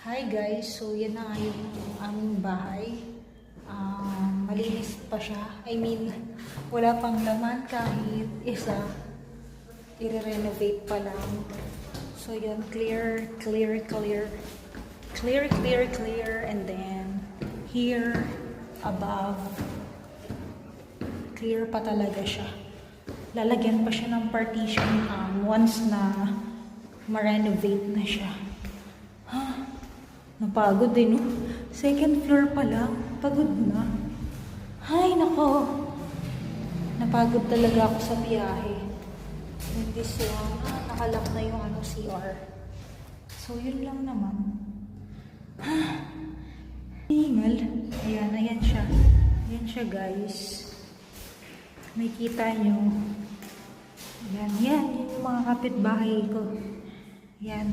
Hi guys, so yan na nga yung aming bahay. Malinis pa siya. I mean, wala pang laman kahit isa. I-renovate pa lang. So yun, clear. And then, here, above, clear pa talaga siya. Lalagyan pa siya ng partition once na ma-renovate na siya. Napagod din, no? Second floor pa lang. Pagod na. Ay, nako. Napagod talaga ako sa biyahe. And this one, nakalak na yung CR. So, yun lang naman. Hingal. Ayan siya. Ayan siya, guys. May kita nyo. Yan yung mga kapitbahay ko. Yan.